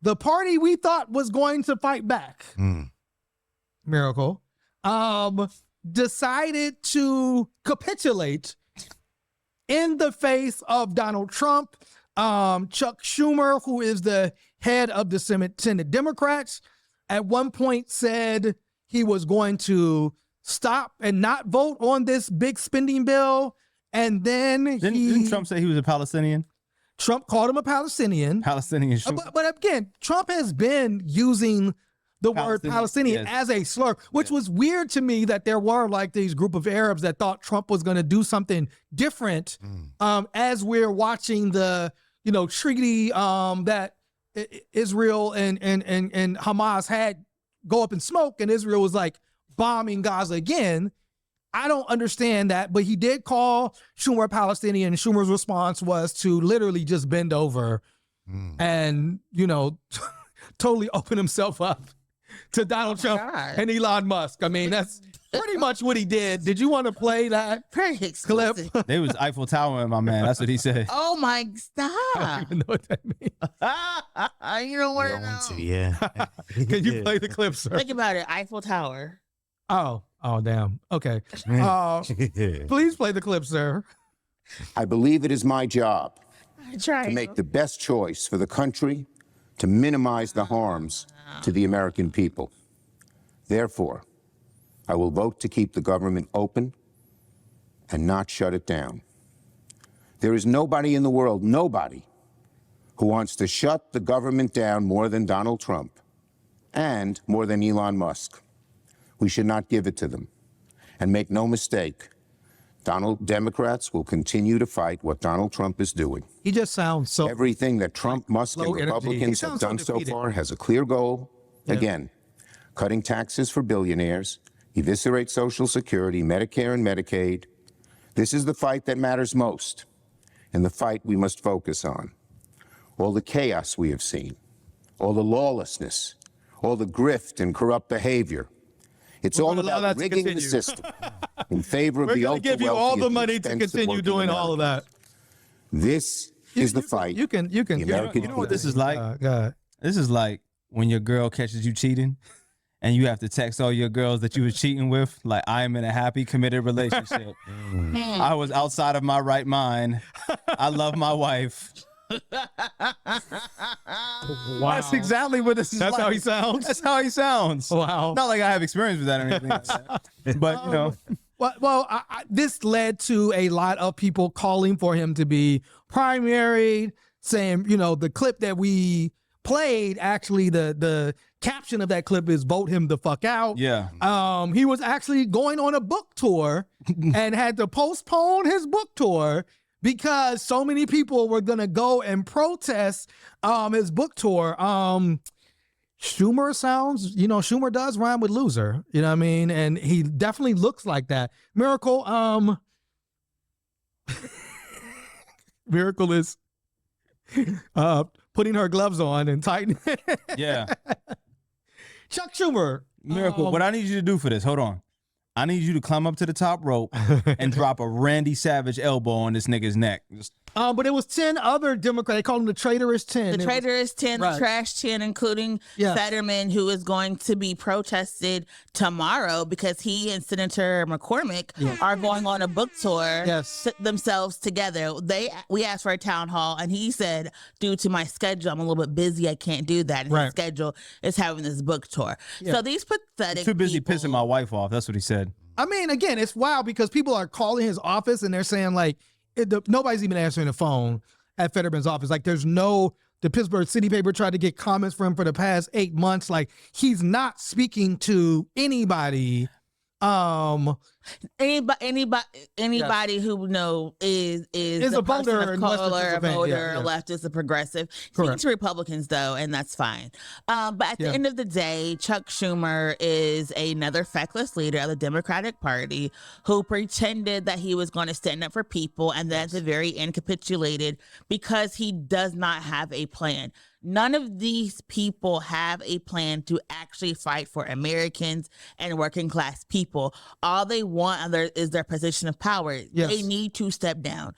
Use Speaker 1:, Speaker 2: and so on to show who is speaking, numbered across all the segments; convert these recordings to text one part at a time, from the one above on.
Speaker 1: the party we thought was going to fight back, Miracle, decided to capitulate in the face of Donald Trump. Chuck Schumer, who is the head of the Senate Democrats, at one point said he was going to stop and not vote on this big spending bill. And then
Speaker 2: didn't Trump say he was a Palestinian?
Speaker 1: Trump called him a Palestinian. But again, Trump has been using the word Palestinian as a slur, which was weird to me, that there were like these group of Arabs that thought Trump was going to do something different as we're watching the treaty that Israel and Hamas had go up in smoke, and Israel was like bombing Gaza again. I don't understand that, but he did call Schumer a Palestinian, and Schumer's response was to literally just bend over and, totally open himself up to Donald Trump and Elon Musk. I mean, that's pretty much what he did. Did you want to play that clip?
Speaker 2: They was Eiffel Tower, my man. That's what he said.
Speaker 3: Oh my, stop.
Speaker 1: I don't even know what that means.
Speaker 3: You don't want to know.
Speaker 4: Yeah.
Speaker 1: Can you play the clip, sir?
Speaker 3: Think about it. Eiffel Tower.
Speaker 1: Oh, damn. Okay. Please play the clip, sir.
Speaker 5: I believe it is my job to make the best choice for the country, to minimize the harms to the American people. Therefore, I will vote to keep the government open and not shut it down. There is nobody in the world, nobody, who wants to shut the government down more than Donald Trump and more than Elon Musk. We should not give it to them. And make no mistake, Democrats will continue to fight what Donald Trump is doing.
Speaker 1: He just sounds so...
Speaker 5: Everything that Trump, Musk, and Republicans have done so far has a clear goal. Yeah. Again, cutting taxes for billionaires, eviscerate Social Security, Medicare and Medicaid. This is the fight that matters most, and the fight we must focus on. All the chaos we have seen, all the lawlessness, all the grift and corrupt behavior. It's all about rigging the system in favor of the ultra-wealthy. We're going to give you all
Speaker 1: the money to continue doing all of that.
Speaker 5: This is the fight.
Speaker 1: You can.
Speaker 2: You know what this is like? This is like when your girl catches you cheating, and you have to text all your girls that you were cheating with, like, I am in a happy, committed relationship. I was outside of my right mind. I love my wife.
Speaker 1: Wow. That's exactly what this is. That's like. How he sounds.
Speaker 2: That's how he sounds.
Speaker 1: Wow.
Speaker 2: Not like I have experience with that or anything like that. But
Speaker 1: Well, this led to a lot of people calling for him to be primaried, saying, the clip that we played, actually the caption of that clip is "Vote him the fuck out."
Speaker 2: Yeah.
Speaker 1: He was actually going on a book tour and had to postpone his book tour because so many people were going to go and protest his book tour. Schumer sounds, Schumer does rhyme with loser, you know what I mean? And he definitely looks like that. Miracle, Miracle is putting her gloves on and tightening.
Speaker 2: Yeah.
Speaker 1: Chuck Schumer.
Speaker 2: Miracle, what I need you to do for this, hold on. I need you to climb up to the top rope and drop a Randy Savage elbow on this nigga's neck.
Speaker 1: But it was 10 other Democrats. They called them the traitorous 10.
Speaker 3: The traitorous 10, right. The trash 10, including Fetterman, who is going to be protested tomorrow because he and Senator McCormick are going on a book tour themselves together. We asked for a town hall, and he said, due to my schedule, I'm a little bit busy. I can't do that. And his schedule is having this book tour. Yeah. So these pathetic
Speaker 2: too busy
Speaker 3: people,
Speaker 2: pissing my wife off. That's what he said.
Speaker 1: I mean, again, it's wild because people are calling his office and they're saying, like, nobody's even answering the phone at Fetterman's office. Like, the Pittsburgh City paper tried to get comments from him for the past 8 months. Like, he's not speaking to anybody.
Speaker 3: Anybody who is
Speaker 1: a voter,
Speaker 3: a leftist, a progressive. Speaking to Republicans though, and that's fine. But at the end of the day, Chuck Schumer is another feckless leader of the Democratic Party who pretended that he was going to stand up for people, and then at the very end capitulated because he does not have a plan. None of these people have a plan to actually fight for Americans and working class people. All they want is their position of power. Yes. They need to step down.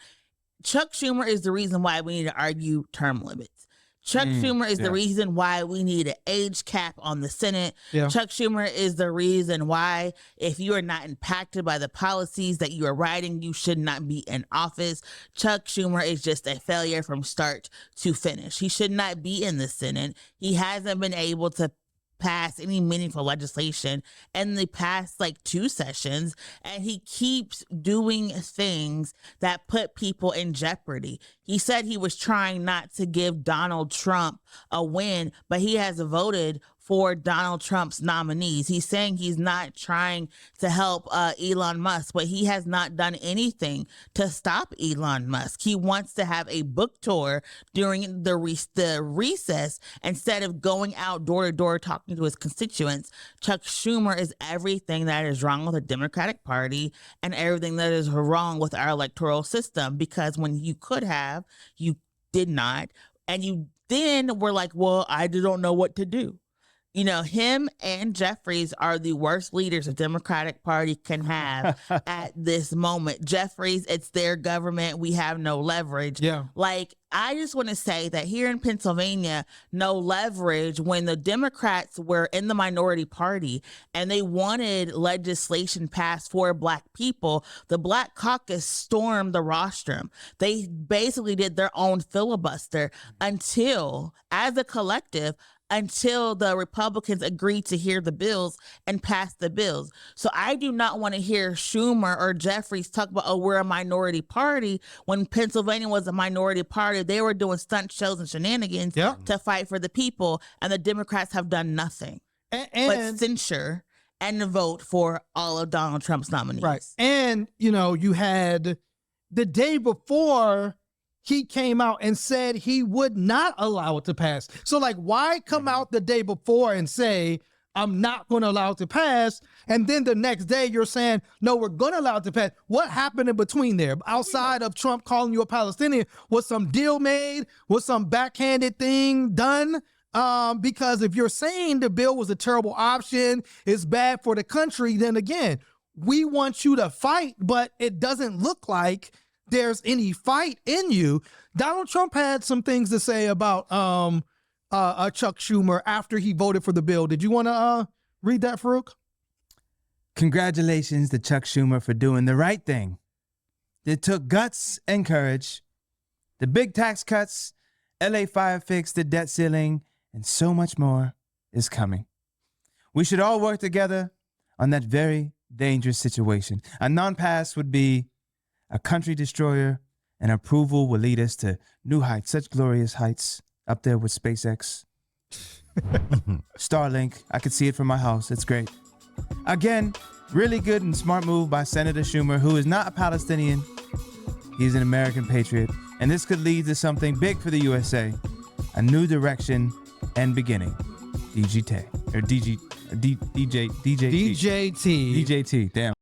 Speaker 3: Chuck Schumer is the reason why we need to argue term limits. Chuck Schumer is the reason why we need an age cap on the Senate.
Speaker 1: Yeah.
Speaker 3: Chuck Schumer is the reason why, if you are not impacted by the policies that you are writing, you should not be in office. Chuck Schumer is just a failure from start to finish. He should not be in the Senate. He hasn't been able to pass any meaningful legislation in the past 2 sessions, and he keeps doing things that put people in jeopardy. He said he was trying not to give Donald Trump a win, but he has voted for Donald Trump's nominees. He's saying he's not trying to help Elon Musk, but he has not done anything to stop Elon Musk. He wants to have a book tour during the recess instead of going out door to door talking to his constituents. Chuck Schumer is everything that is wrong with the Democratic Party and everything that is wrong with our electoral system, because when you could have, you did not. And you then were like, well, I don't know what to do. You know, him and Jeffries are the worst leaders the Democratic Party can have at this moment. Jeffries, it's their government. We have no leverage.
Speaker 1: Yeah.
Speaker 3: I just want to say that here in Pennsylvania, no leverage, when the Democrats were in the minority party and they wanted legislation passed for Black people, the Black Caucus stormed the rostrum. They basically did their own filibuster until, as a collective, until the Republicans agreed to hear the bills and pass the bills. So I do not want to hear Schumer or Jeffries talk about, oh, we're a minority party. When Pennsylvania was a minority party, they were doing stunt shows and shenanigans to fight for the people, and the Democrats have done nothing but censure and vote for all of Donald Trump's nominees.
Speaker 1: Right. And, you had the day before, he came out and said he would not allow it to pass. So why come out the day before and say, I'm not going to allow it to pass, and then the next day you're saying, no, we're going to allow it to pass? What happened in between there? Outside of Trump calling you a Palestinian, was some deal made? Was some backhanded thing done? Because if you're saying the bill was a terrible option, it's bad for the country, then again, we want you to fight, but it doesn't look like there's any fight in you. Donald Trump had some things to say about Chuck Schumer after he voted for the bill. Did you want to read that, Farouk?
Speaker 2: Congratulations to Chuck Schumer for doing the right thing. It took guts and courage. The big tax cuts, LA fire fix, the debt ceiling, and so much more is coming. We should all work together on that very dangerous situation. A non-pass would be a country destroyer, and approval will lead us to new heights, such glorious heights up there with SpaceX. Starlink, I could see it from my house. It's great. Again, really good and smart move by Senator Schumer, who is not a Palestinian. He's an American patriot, and this could lead to something big for the USA, a new direction and beginning. DGT, or DJT.
Speaker 1: DJT.
Speaker 2: DJT, damn.